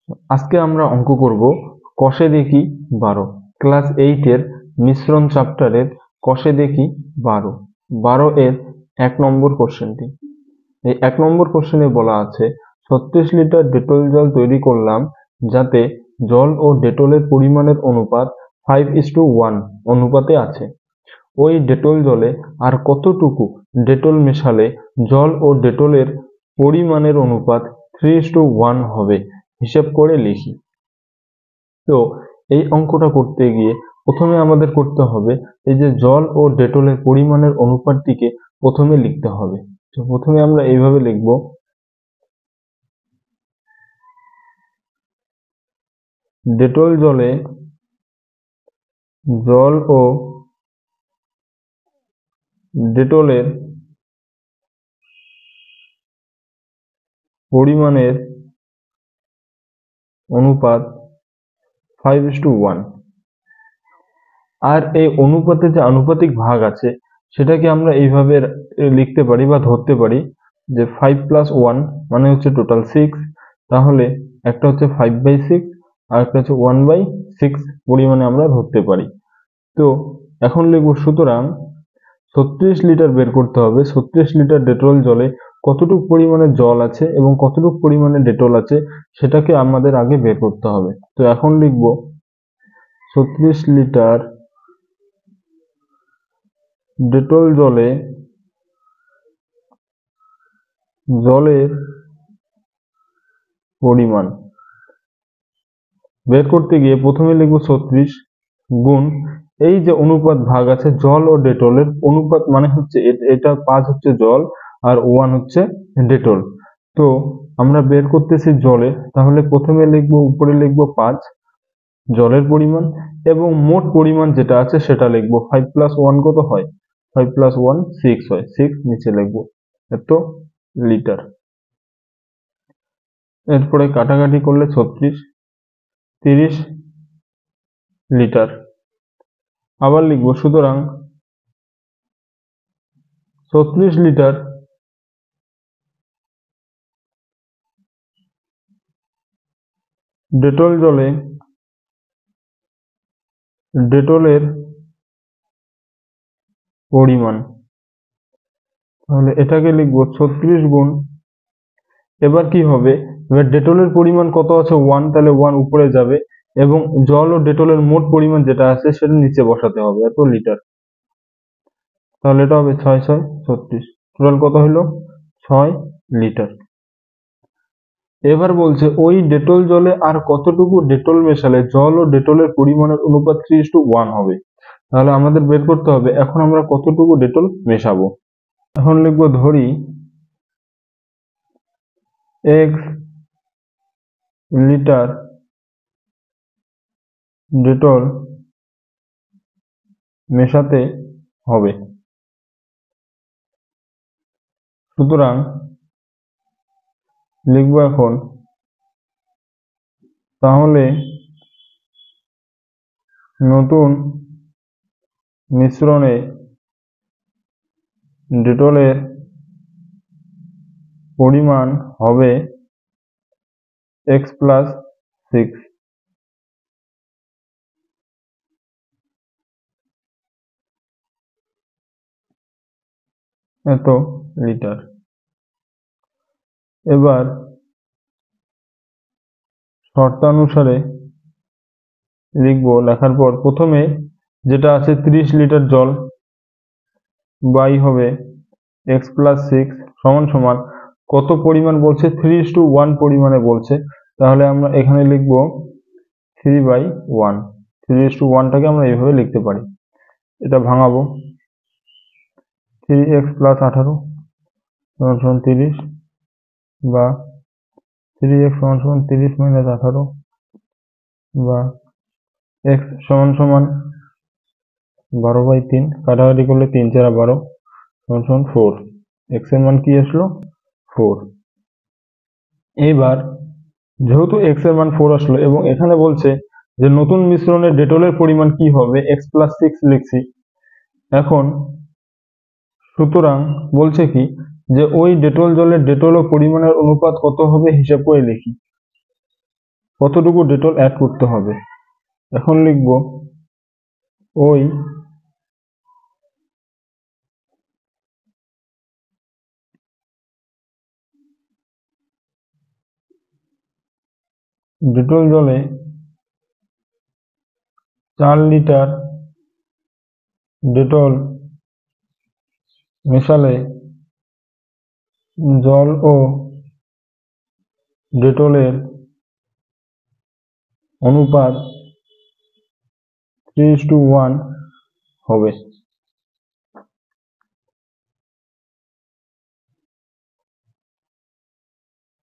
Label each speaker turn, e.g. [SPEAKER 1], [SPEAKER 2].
[SPEAKER 1] আজকে আমরা অঙ্ক করব কষে দেখি 12 ক্লাস 8 এর মিশ্রণ চ্যাপ্টারের কষে দেখি 12 এর 1 নম্বর কোশ্চেনটি। এই 1 নম্বর কোশ্চেনে বলা আছে 36 লিটার ডেটল জল তৈরি করলাম যাতে জল ও ডেটলের পরিমাণের অনুপাত 5:1 অনুপাতে আছে। ওই ডেটল জলে আর কতটুকু ডেটল মেশালে জল ও ডেটলের পরিমাণের অনুপাত 3:1 হবে, হিসেব করে লিখি। তো এই অঙ্কটা করতে গিয়ে প্রথমে আমাদের করতে হবে এই যে জল ও ডেটলের পরিমাণের অনুপাতটিকে প্রথমে লিখতে হবে। তো প্রথমে আমরা এইভাবে লিখব, ডেটল জলে জল ও ডেটলের পরিমাণের অনুপাত 5:1। আর এই অনুপাতে যে আনুপাতিক ভাগ আছে সেটাকে আমরা এইভাবে লিখতে পারি বা ধরতে পারি যে 5+1 মানে হচ্ছে টোটাল 6, তাহলে একটা হচ্ছে 5/6 আর একটা হচ্ছে 1/6 পরিমাণে আমরা ধরতে পারি। তো এখন লিখব, সুতরাং 36 লিটার বের করতে হবে। 36 লিটার ডেটল জলে কতটুকু পরিমাণে জল আছে এবং কতটুকু পরিমাণে ডেটল আছে সেটাকে আমাদের আগে বের করতে হবে। তো এখন লিখব 36 লিটার ডেটল জলে জলের পরিমাণ বের করতে গিয়ে প্রথমে লিখব 36 গুণ এই যে অনুপাত ভাগ আছে জল ও ডেটলের অনুপাত, মানে হচ্ছে এটা 5 হচ্ছে জল আর 1 হচ্ছে ডেটল। তো আমরা বের করতেছি জলের, তাহলে প্রথমে লিখব, উপরে লিখব 5 জলের পরিমাণ এবং মোট পরিমাণ যেটা আছে সেটা লিখব। 5+1 কত হয়? 5+1 6 হয়, 6 নিচে লিখব, এত লিটার। এরপরে কাটাকাটি করলে 36 30 লিটার। আবার লিখব, সুতরাং 36 লিটার ডেটল জলে ডেটলের পরিমাণ, তাহলে এটাকে লিখব 36 গুণ, এবার কি হবে, এবার ডেটলের পরিমাণ কত আছে 1, তাহলে 1 উপরে যাবে এবং জল ও ডেটলের মোট পরিমাণ যেটা আছে সেটা নিচে বসাতে হবে, এত লিটার। তাহলে এটা হবে 6×6 = 36, টোটাল কত হলো 6 লিটার। এবার বলছে ওই ডেটল জলে আর কতটুকু ডেটল মেশালে জল ও ডেটলের পরিমাণের অনুপাত 3:1 হবে। তাহলে আমাদের বের করতে হবে এখন আমরা কতটুকু ডেটল মেশাবো। এখন লিখবো, ধরি x লিটার ডেটল মেশাতে হবে। সুতরাং লিখবো এখন, তাহলে নতুন মিশ্রণে ডেটলের পরিমাণ হবে x+6, এত লিটার। এবার শর্তানুসারে লিখবো, লেখার পর প্রথমে যেটা আছে 30 লিটার জল বাই হবে x+6 সমান সমান কত পরিমাণ বলছে, 3:1 পরিমাণে বলছে। তাহলে আমরা এখানে লিখবো 3/1, 3:1টাকে আমরা এইভাবে লিখতে পারি। এটা ভাঙাবো, 3x + 18 = 30 বা 3x = 30 - 18 বা x = 12/3, কাটাকাটি করলে 3 × 4 = 12 = 4। x এর মান কি আসলো 4। এইবার যেহেতু x এর মান 4 আসলো এবং এখানে বলছে যে নতুন মিশ্রণে ডেটলের পরিমাণ কি হবে, x+6 লিখছি। এখন সুতরাং বলছে কি যে ওই ডেটল জলের ডেটল ও পরিমাণের অনুপাত কত হবে হিসাব করে লিখি। কতটুকু ডেটল অ্যাড করতে হবে। এখন লিখব ওই ডেটল জলে 4 লিটার ডেটল মেশালে জল ও ডেটলের অনুপাত 3:1 হবে।